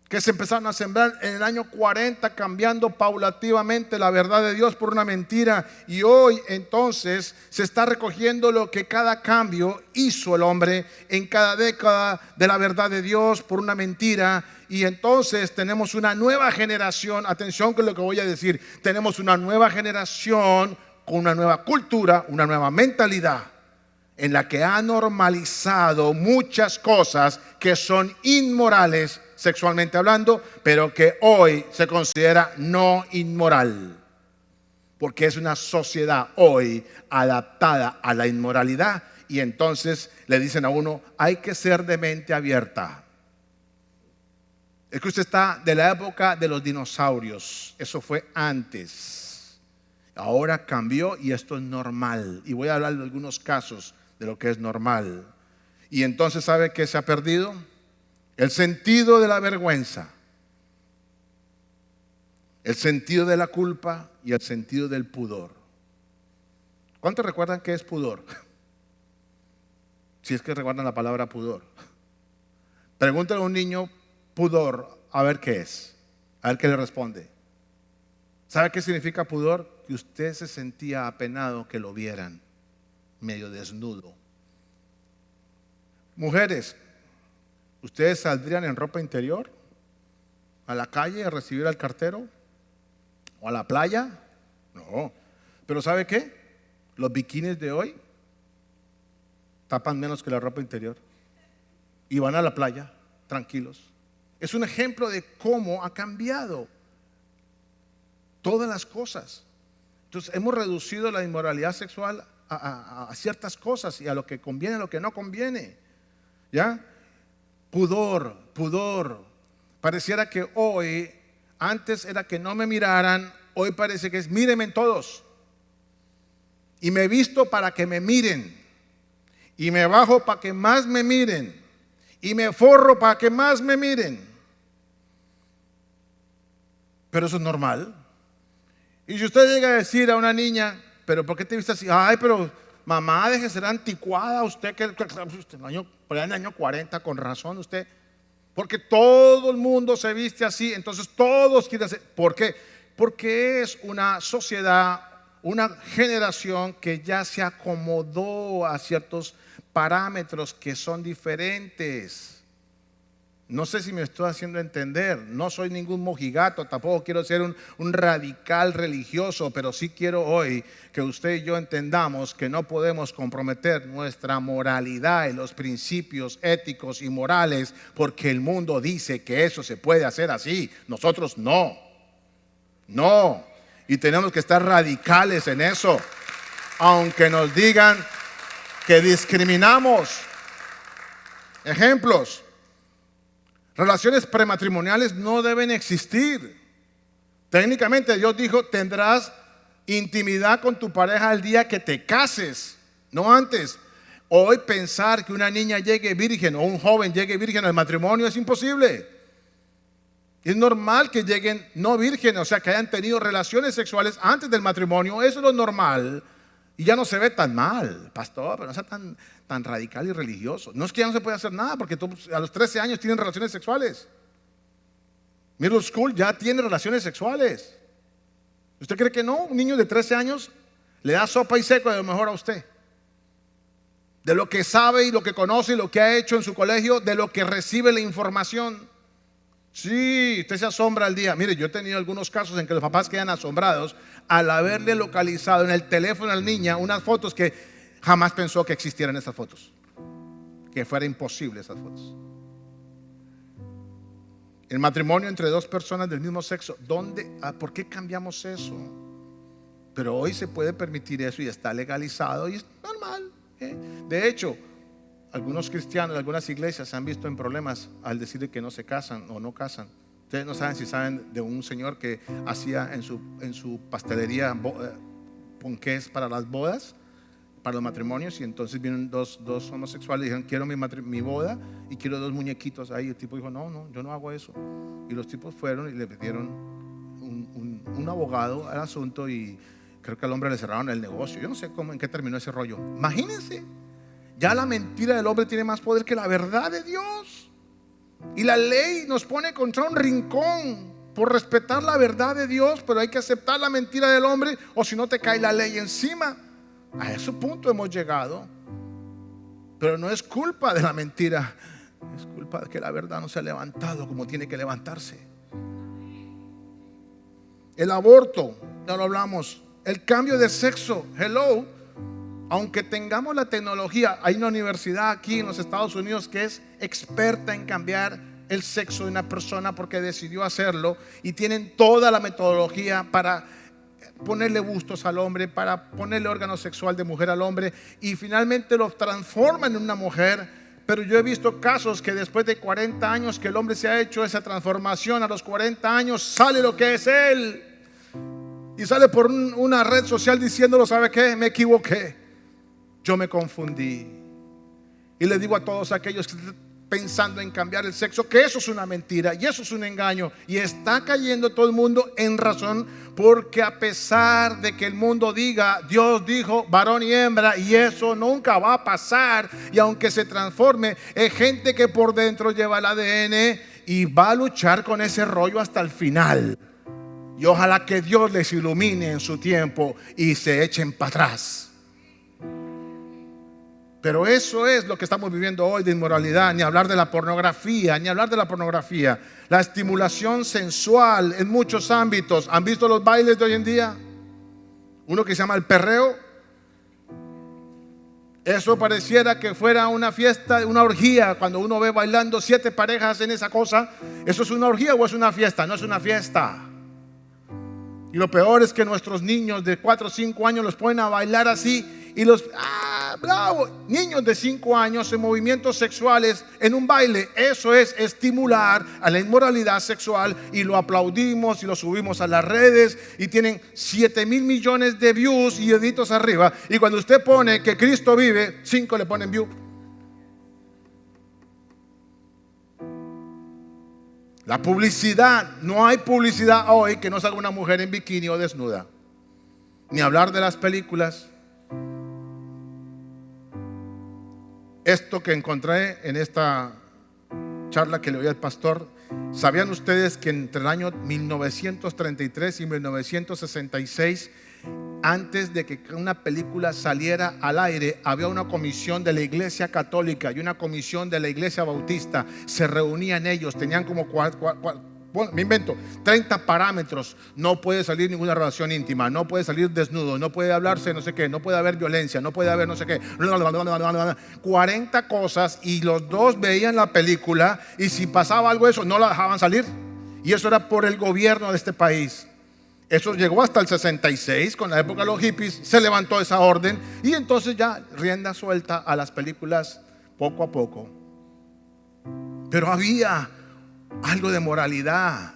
que se empezaron a sembrar en el año 40, cambiando paulativamente la verdad de Dios por una mentira. Y hoy entonces se está recogiendo lo que cada cambio hizo el hombre en cada década de la verdad de Dios por una mentira. Y entonces tenemos una nueva generación, atención con lo que voy a decir, tenemos una nueva generación con una nueva cultura, una nueva mentalidad, en la que ha normalizado muchas cosas que son inmorales sexualmente hablando, pero que hoy se considera no inmoral, porque es una sociedad hoy adaptada a la inmoralidad. Y entonces le dicen a uno: hay que ser de mente abierta. Es que usted está de la época de los dinosaurios, eso fue antes. Ahora cambió y esto es normal. Y voy a hablar de algunos casos de lo que es normal. Y entonces, ¿sabe qué se ha perdido? El sentido de la vergüenza, el sentido de la culpa y el sentido del pudor. ¿Cuántos recuerdan qué es pudor? Si es que recuerdan la palabra pudor. Pregúntale a un niño pudor, a ver qué es, a ver qué le responde. ¿Sabe qué significa pudor? Que usted se sentía apenado que lo vieran medio desnudo. Mujeres, ¿ustedes saldrían en ropa interior a la calle a recibir al cartero o a la playa? No. Pero ¿sabe qué? Los bikinis de hoy tapan menos que la ropa interior y van a la playa tranquilos. Es un ejemplo de cómo ha cambiado todas las cosas. Entonces hemos reducido la inmoralidad sexual a ciertas cosas y a lo que conviene, a lo que no conviene. ¿Ya? Pudor. Pareciera que hoy, antes era que no me miraran, hoy parece que es mírenme todos. Y me visto para que me miren. Y me bajo para que más me miren. Y me forro para que más me miren. Pero eso es normal. Y si usted llega a decir a una niña: ¿pero por qué te viste así? Ay, pero mamá, deje de ser anticuada. Usted que por allá en el año 40, con razón usted. Porque todo el mundo se viste así, entonces todos quieren hacer. ¿Por qué? Porque es una sociedad, una generación que ya se acomodó a ciertos parámetros que son diferentes. No sé si me estoy haciendo entender. No soy ningún mojigato, tampoco quiero ser un radical religioso, pero sí quiero hoy que usted y yo entendamos que no podemos comprometer nuestra moralidad y los principios éticos y morales porque el mundo dice que eso se puede hacer así. Nosotros no. No. Y tenemos que estar radicales en eso. Aunque nos digan que discriminamos. Ejemplos. Relaciones prematrimoniales no deben existir. Técnicamente Dios dijo, tendrás intimidad con tu pareja el día que te cases, no antes. Hoy pensar que una niña llegue virgen o un joven llegue virgen al matrimonio es imposible. Es normal que lleguen no vírgenes, o sea, que hayan tenido relaciones sexuales antes del matrimonio. Eso es lo normal. Y ya no se ve tan mal, pastor, pero no sea tan radical y religioso. No es que ya no se puede hacer nada, porque a los 13 años tienen relaciones sexuales. Middle school ya tiene relaciones sexuales. ¿Usted cree que no? Un niño de 13 años le da sopa y seco de lo mejor a usted. De lo que sabe y lo que conoce y lo que ha hecho en su colegio, de lo que recibe la información. Sí, usted se asombra al día. Mire, yo he tenido algunos casos en que los papás quedan asombrados al haberle localizado en el teléfono a la niña unas fotos que jamás pensó que existieran esas fotos, que fuera imposible esas fotos. El matrimonio entre dos personas del mismo sexo, ¿por qué cambiamos eso? Pero hoy se puede permitir eso y está legalizado y es normal. De hecho, algunos cristianos, algunas iglesias se han visto en problemas al decir que no se casan o no casan. Ustedes no saben si saben de un señor que hacía en su pastelería ponqués para las bodas, para los matrimonios, y entonces vienen dos homosexuales y dijeron, quiero mi boda y quiero 2 muñequitos ahí. El tipo dijo, no, yo no hago eso. Y los tipos fueron y le pidieron un abogado al asunto y creo que al hombre le cerraron el negocio. Yo no sé en qué terminó ese rollo. Imagínense. Ya la mentira del hombre tiene más poder que la verdad de Dios. Y la ley nos pone contra un rincón por respetar la verdad de Dios, pero hay que aceptar la mentira del hombre o si no te cae la ley encima. A ese punto hemos llegado. Pero no es culpa de la mentira, es culpa de que la verdad no se ha levantado como tiene que levantarse. El aborto, ya lo hablamos. El cambio de sexo, hello. Aunque tengamos la tecnología, hay una universidad aquí en los Estados Unidos que es experta en cambiar el sexo de una persona porque decidió hacerlo y tienen toda la metodología para ponerle gustos al hombre, para ponerle órgano sexual de mujer al hombre y finalmente lo transforman en una mujer. Pero yo he visto casos que después de 40 años que el hombre se ha hecho esa transformación, a los 40 años sale lo que es él y sale por una red social diciéndolo, ¿sabe qué? Me equivoqué. Yo me confundí. Y les digo a todos aquellos que están pensando en cambiar el sexo que eso es una mentira y eso es un engaño. Y está cayendo todo el mundo en razón porque a pesar de que el mundo diga, Dios dijo varón y hembra y eso nunca va a pasar. Y aunque se transforme, es gente que por dentro lleva el ADN y va a luchar con ese rollo hasta el final. Y ojalá que Dios les ilumine en su tiempo y se echen para atrás. Pero eso es lo que estamos viviendo hoy de inmoralidad, ni hablar de la pornografía, la estimulación sensual en muchos ámbitos. ¿Han visto los bailes de hoy en día? Uno que se llama el perreo. Eso pareciera que fuera una fiesta, una orgía. Cuando uno ve bailando 7 parejas en esa cosa, ¿eso es una orgía o es una fiesta? No es una fiesta. Y lo peor es que nuestros niños de 4 o 5 años los ponen a bailar así y bravo, niños de 5 años en movimientos sexuales en un baile. Eso es estimular a la inmoralidad sexual y lo aplaudimos y lo subimos a las redes y tienen 7,000 millones de views y deditos arriba. Y cuando usted pone que Cristo vive, 5 le ponen view. La publicidad, no hay publicidad hoy que no salga una mujer en bikini o desnuda. Ni hablar de las películas. Esto que encontré en esta charla que le oí al pastor, ¿sabían ustedes que entre el año 1933 y 1966 Antes de que una película saliera al aire, había una comisión de la Iglesia Católica y una comisión de la Iglesia Bautista. Se reunían ellos, tenían como me invento, 30 parámetros. No puede salir ninguna relación íntima, no puede salir desnudo, no puede hablarse no sé qué, no puede haber violencia, no puede haber no sé qué, 40 cosas, y los dos veían la película y si pasaba algo de eso no la dejaban salir. Y eso era por el gobierno de este país. Eso llegó hasta el 66, con la época de los hippies, se levantó esa orden y entonces ya rienda suelta a las películas poco a poco. Pero había algo de moralidad.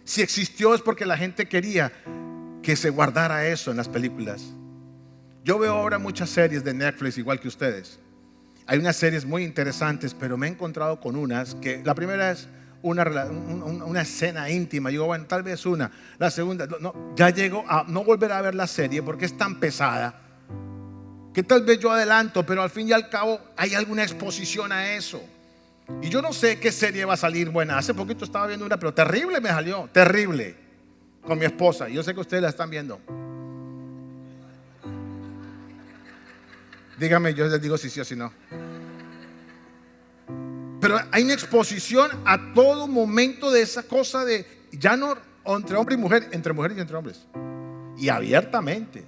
Si existió es porque la gente quería que se guardara eso en las películas. Yo veo ahora muchas series de Netflix igual que ustedes. Hay unas series muy interesantes, pero me he encontrado con unas que la primera es una escena íntima. Yo digo, bueno, tal vez una. La segunda, no, ya llego a no volver a ver la serie porque es tan pesada que tal vez yo adelanto, pero al fin y al cabo hay alguna exposición a eso. Y yo no sé qué serie va a salir buena. Hace poquito estaba viendo una, pero terrible me salió, terrible, con mi esposa. Yo sé que ustedes la están viendo. Dígame, yo les digo si sí o si no. Pero hay una exposición a todo momento de esa cosa de ya no entre hombre y mujer, entre mujeres y entre hombres, y abiertamente.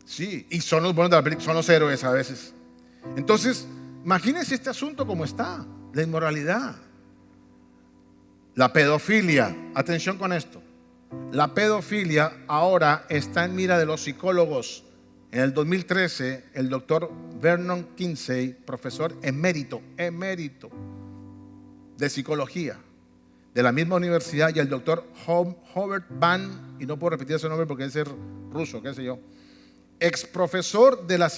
Sí, y son los buenos de la película, son los héroes a veces. Entonces, imagínense este asunto como está, la inmoralidad, la pedofilia. Atención con esto. La pedofilia ahora está en mira de los psicólogos. En el 2013, el doctor Vernon Kinsey, profesor emérito de psicología de la misma universidad, y el doctor Howard Van, y no puedo repetir ese nombre porque es ruso, qué sé yo, ex profesor de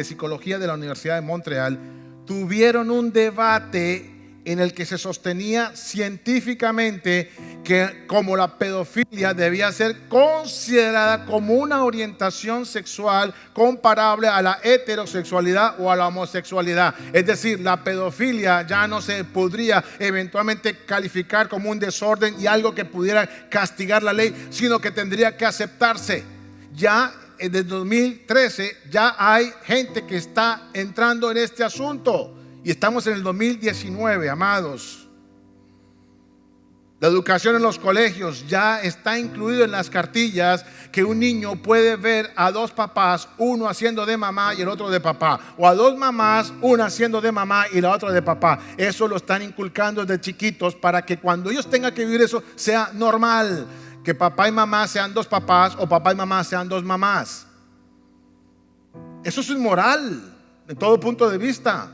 psicología de la Universidad de Montreal, tuvieron un debate en el que se sostenía científicamente que como la pedofilia debía ser considerada como una orientación sexual comparable a la heterosexualidad o a la homosexualidad. Es decir, la pedofilia ya no se podría eventualmente calificar como un desorden y algo que pudiera castigar la ley, sino que tendría que aceptarse. Ya desde 2013 ya hay gente que está entrando en este asunto. Y estamos en el 2019, amados. La educación en los colegios ya está incluido en las cartillas, que un niño puede ver a dos papás, uno haciendo de mamá y el otro de papá, o a dos mamás, una haciendo de mamá y la otra de papá. Eso lo están inculcando desde chiquitos para que cuando ellos tengan que vivir eso sea normal, que papá y mamá sean dos papás o papá y mamá sean dos mamás. Eso es inmoral de todo punto de vista.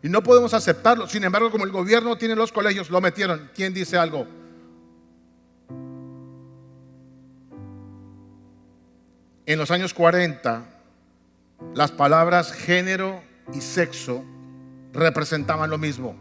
Y no podemos aceptarlo. Sin embargo, como el gobierno tiene los colegios, lo metieron. ¿Quién dice algo? En los años 40, las palabras género y sexo representaban lo mismo.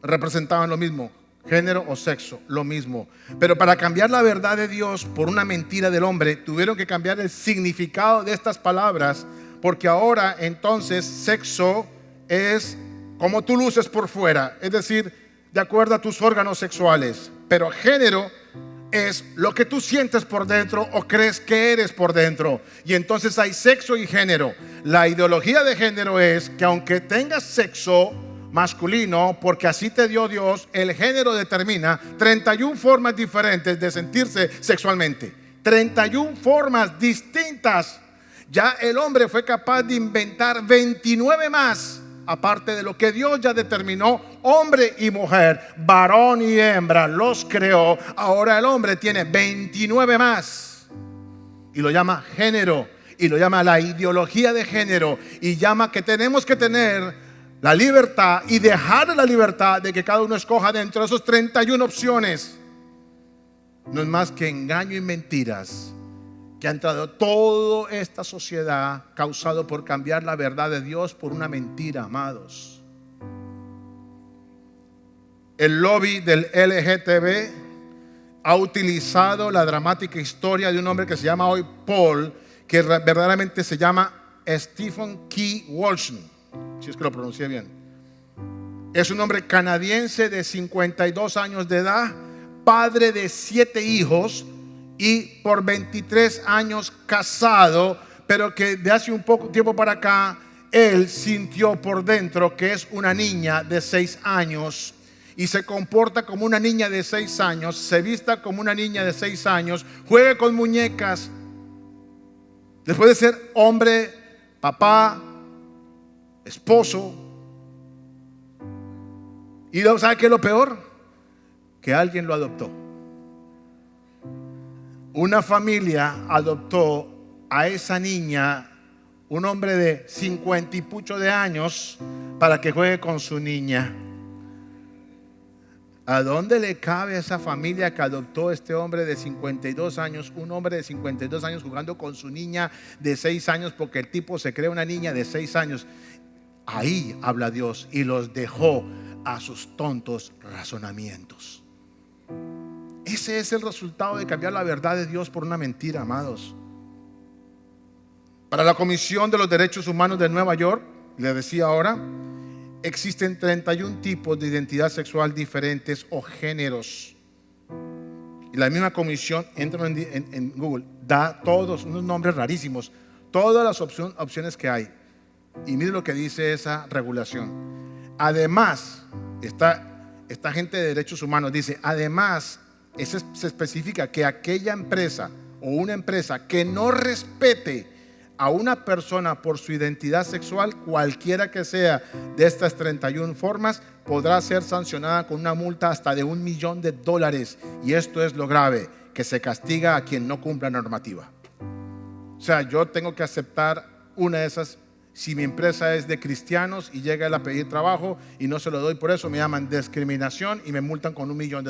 Representaban lo mismo. Género o sexo, lo mismo. Pero para cambiar la verdad de Dios por una mentira del hombre, tuvieron que cambiar el significado de estas palabras. Porque ahora entonces sexo es como tú luces por fuera, es decir, de acuerdo a tus órganos sexuales. Pero género es lo que tú sientes por dentro o crees que eres por dentro. Y entonces hay sexo y género. La ideología de género es que aunque tengas sexo masculino, porque así te dio Dios, el género determina 31 formas diferentes de sentirse sexualmente. 31 formas distintas. Ya el hombre fue capaz de inventar 29 más, aparte de lo que Dios ya determinó, hombre y mujer, varón y hembra, los creó. Ahora el hombre tiene 29 más y lo llama género, y lo llama la ideología de género, y llama que tenemos que tener la libertad y dejar la libertad de que cada uno escoja dentro de esos 31 opciones. No es más que engaño y mentiras que ha entrado toda esta sociedad, causado por cambiar la verdad de Dios por una mentira, amados. El lobby del LGTB ha utilizado la dramática historia de un hombre que se llama hoy Paul, que verdaderamente se llama Stephen Key Walsh, si es que lo pronuncié bien. Es un hombre canadiense de 52 años de edad, padre de 7 hijos, y por 23 años casado, pero que de hace un poco tiempo para acá, él sintió por dentro que es una niña de 6 años y se comporta como una niña de 6 años, se vista como una niña de 6 años, juega con muñecas. Después de ser hombre, papá, esposo. ¿Y sabe qué es lo peor? Que alguien lo adoptó. Una familia adoptó a esa niña, un hombre de 50 y pucho de años, para que juegue con su niña. ¿A dónde le cabe a esa familia que adoptó a este hombre de 52 años, un hombre de 52 años jugando con su niña de 6 años, porque el tipo se cree una niña de 6 años? Ahí habla Dios y los dejó a sus tontos razonamientos. Ese es el resultado de cambiar la verdad de Dios por una mentira, amados. Para la Comisión de los Derechos Humanos de Nueva York, le decía ahora, existen 31 tipos de identidad sexual diferentes o géneros. Y la misma comisión, entra en Google, da todos unos nombres rarísimos, todas las opciones que hay. Y mire lo que dice esa regulación. Además, esta gente de derechos humanos dice, además, se especifica que aquella empresa o una empresa que no respete a una persona por su identidad sexual, cualquiera que sea de estas 31 formas, podrá ser sancionada con una multa hasta de $1 millón. Y esto es lo grave, que se castiga a quien no cumpla normativa. O sea, yo tengo que aceptar una de esas. Si mi empresa es de cristianos y llega él a pedir trabajo y no se lo doy por eso, me llaman discriminación y me multan con $1 millón.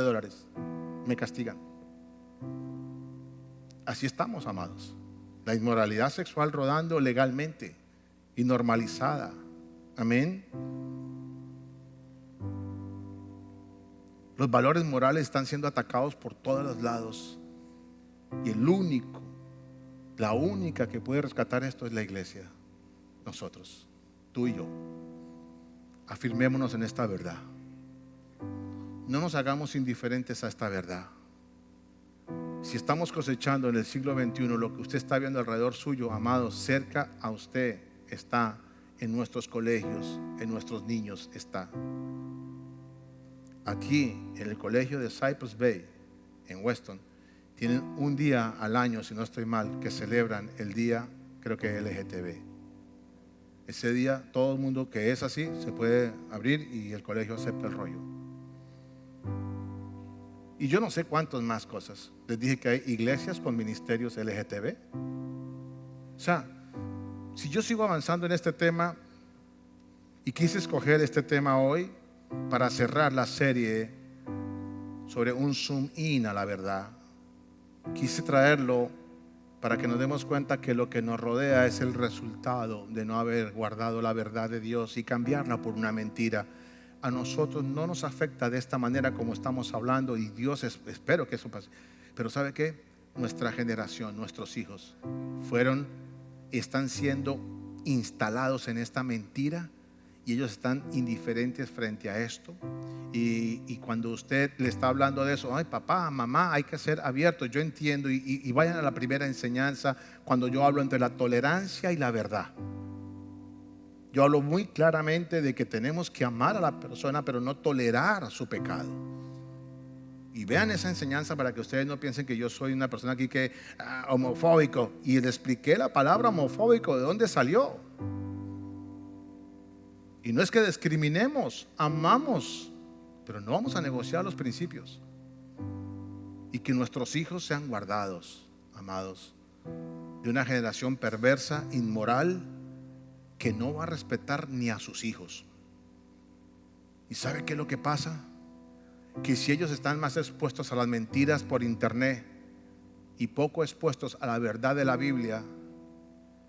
Me castigan. Así estamos, amados. La inmoralidad sexual rodando legalmente y normalizada. Amén. Los valores morales están siendo atacados por todos los lados. Y la única que puede rescatar esto es la iglesia. Nosotros, tú y yo. Afirmémonos en esta verdad. No nos hagamos indiferentes a esta verdad. Si estamos cosechando en el siglo XXI lo que usted está viendo alrededor suyo, amados, cerca a usted está, en nuestros colegios, en nuestros niños está. Aquí, en el colegio de Cypress Bay, en Weston, tienen un día al año, si no estoy mal, que celebran el día, creo que LGTB. Ese día, todo el mundo que es así, se puede abrir y el colegio acepta el rollo. Y yo no sé cuántas más cosas. Les dije que hay iglesias con ministerios LGTB. O sea, si yo sigo avanzando en este tema, y quise escoger este tema hoy para cerrar la serie sobre un zoom in a la verdad, quise traerlo para que nos demos cuenta que lo que nos rodea es el resultado de no haber guardado la verdad de Dios y cambiarla por una mentira. A nosotros no nos afecta de esta manera como estamos hablando, y Dios espero que eso pase. Pero ¿sabe qué? Nuestra generación, nuestros hijos están siendo instalados en esta mentira y ellos están indiferentes frente a esto. Y cuando usted le está hablando de eso, ay, papá, mamá, hay que ser abiertos. Yo entiendo, y vayan a la primera enseñanza cuando yo hablo entre la tolerancia y la verdad. Yo hablo muy claramente de que tenemos que amar a la persona, pero no tolerar su pecado. Y vean esa enseñanza para que ustedes no piensen que yo soy una persona aquí que homofóbico. Y le expliqué la palabra homofóbico, de dónde salió. Y no es que discriminemos, amamos, pero no vamos a negociar los principios. Y que nuestros hijos sean guardados, amados, de una generación perversa, inmoral, que no va a respetar ni a sus hijos. ¿Y sabe qué es lo que pasa? Que si ellos están más expuestos a las mentiras por internet y poco expuestos a la verdad de la Biblia,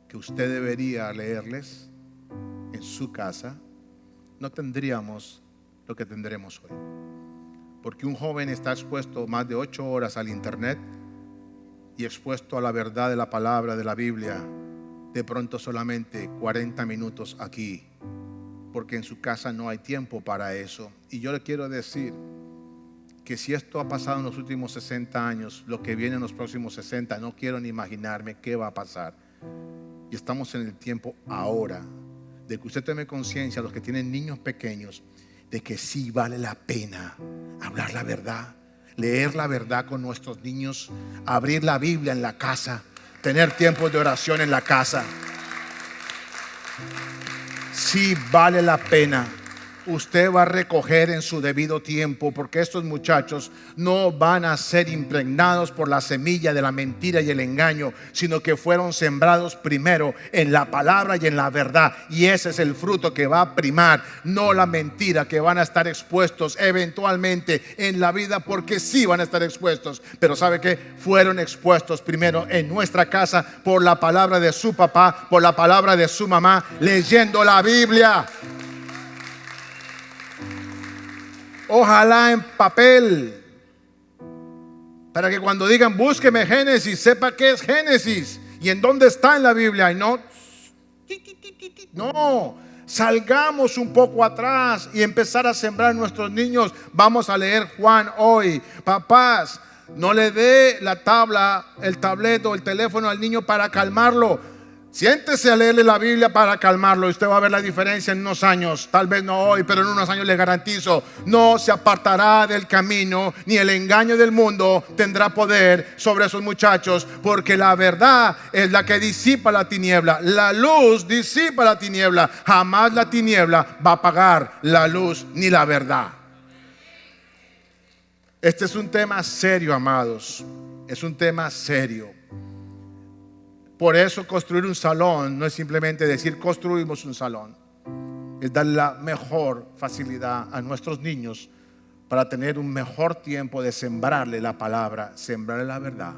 que usted debería leerles en su casa, no tendríamos lo que tendremos hoy. Porque un joven está expuesto más de 8 horas al internet y expuesto a la verdad de la palabra de la Biblia, de pronto solamente 40 minutos aquí, porque en su casa no hay tiempo para eso. Y yo le quiero decir que si esto ha pasado en los últimos 60 años, lo que viene en los próximos 60, no quiero ni imaginarme qué va a pasar. Y estamos en el tiempo ahora de que usted tome conciencia, los que tienen niños pequeños, de que sí vale la pena hablar la verdad, leer la verdad con nuestros niños, abrir la Biblia en la casa, tener tiempos de oración en la casa. Sí vale la pena. Usted va a recoger en su debido tiempo, porque estos muchachos no van a ser impregnados por la semilla de la mentira y el engaño, sino que fueron sembrados primero en la palabra y en la verdad, y ese es el fruto que va a primar, no la mentira, que van a estar expuestos eventualmente en la vida, porque sí van a estar expuestos, pero ¿sabe qué? Fueron expuestos primero en nuestra casa por la palabra de su papá, por la palabra de su mamá, leyendo la Biblia. Ojalá en papel, para que cuando digan búsqueme Génesis, sepa qué es Génesis y en dónde está en la Biblia. Y no, salgamos un poco atrás y empezar a sembrar en nuestros niños. Vamos a leer Juan hoy. Papás, no le dé la tabla, el tableto, el teléfono al niño para calmarlo. Siéntese a leerle la Biblia para calmarlo y usted va a ver la diferencia en unos años. Tal vez no hoy, pero en unos años le garantizo, no se apartará del camino, ni el engaño del mundo tendrá poder sobre esos muchachos, porque la verdad es la que disipa la tiniebla. La luz disipa la tiniebla. Jamás la tiniebla va a apagar la luz ni la verdad. Este es un tema serio, amados. Es un tema serio. Por eso construir un salón no es simplemente decir construimos un salón. Es dar la mejor facilidad a nuestros niños para tener un mejor tiempo de sembrarle la palabra, sembrarle la verdad.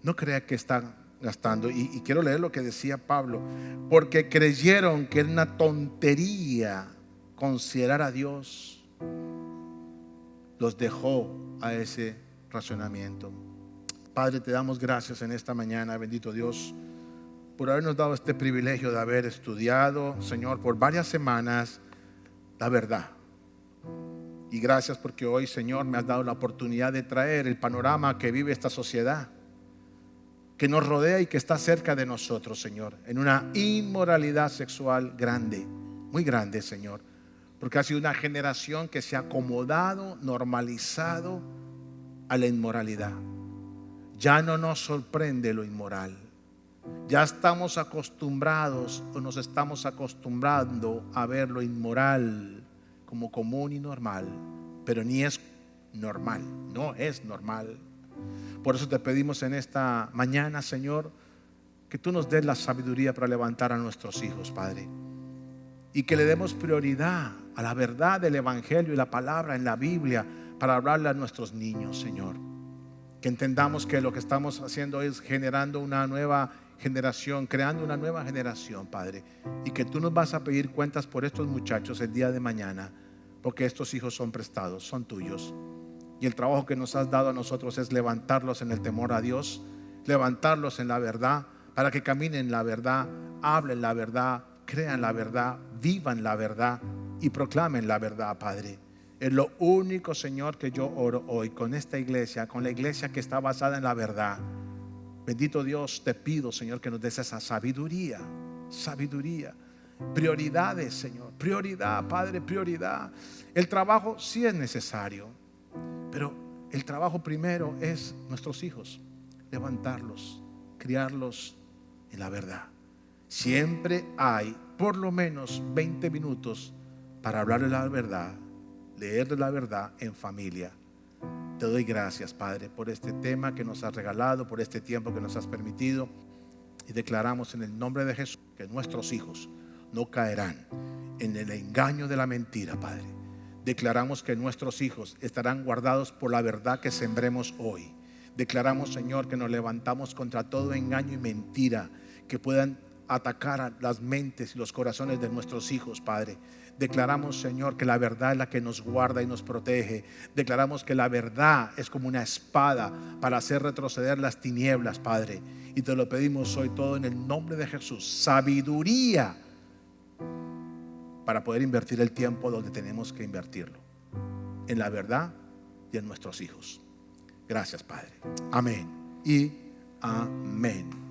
No crea que están gastando. Y quiero leer lo que decía Pablo. Porque creyeron que era una tontería considerar a Dios, los dejó a ese razonamiento. Padre, te damos gracias en esta mañana, bendito Dios, por habernos dado este privilegio de haber estudiado, Señor, por varias semanas la verdad. Y gracias porque hoy, Señor, me has dado la oportunidad de traer el panorama que vive esta sociedad, que nos rodea y que está cerca de nosotros, Señor, en una inmoralidad sexual grande, muy grande, Señor, porque ha sido una generación que se ha acomodado, normalizado a la inmoralidad. Ya no nos sorprende lo inmoral. Ya estamos acostumbrados o nos estamos acostumbrando a ver lo inmoral como común y normal, pero ni es normal, no es normal. Por eso te pedimos en esta mañana, Señor, que tú nos des la sabiduría para levantar a nuestros hijos, Padre, y que le demos prioridad a la verdad del Evangelio y la palabra en la Biblia para hablarle a nuestros niños, Señor. Que entendamos que lo que estamos haciendo es generando una nueva generación, creando una nueva generación, Padre, y que tú nos vas a pedir cuentas por estos muchachos el día de mañana, porque estos hijos son prestados, son tuyos, y el trabajo que nos has dado a nosotros es levantarlos en el temor a Dios, levantarlos en la verdad, para que caminen la verdad, hablen la verdad, crean la verdad, vivan la verdad y proclamen la verdad, Padre. Es lo único, Señor, que yo oro hoy con esta iglesia, con la iglesia que está basada en la verdad. Bendito Dios, te pido, Señor, que nos des esa sabiduría, prioridades, Señor, prioridad, Padre, prioridad. El trabajo sí es necesario, pero el trabajo primero es nuestros hijos, levantarlos, criarlos en la verdad. Siempre hay por lo menos 20 minutos para hablarle la verdad, leer la verdad en familia. Te doy gracias, Padre, por este tema que nos has regalado, por este tiempo que nos has permitido, y declaramos en el nombre de Jesús que nuestros hijos no caerán en el engaño de la mentira, Padre. Declaramos que nuestros hijos estarán guardados por la verdad que sembremos hoy. Declaramos, Señor, que nos levantamos contra todo engaño y mentira que puedan atacar a las mentes y los corazones de nuestros hijos, Padre. Declaramos, Señor, que la verdad es la que nos guarda y nos protege. Declaramos que la verdad es como una espada para hacer retroceder las tinieblas, Padre. Y te lo pedimos hoy todo en el nombre de Jesús. Sabiduría para poder invertir el tiempo donde tenemos que invertirlo, en la verdad y en nuestros hijos. Gracias, Padre. Amén y amén.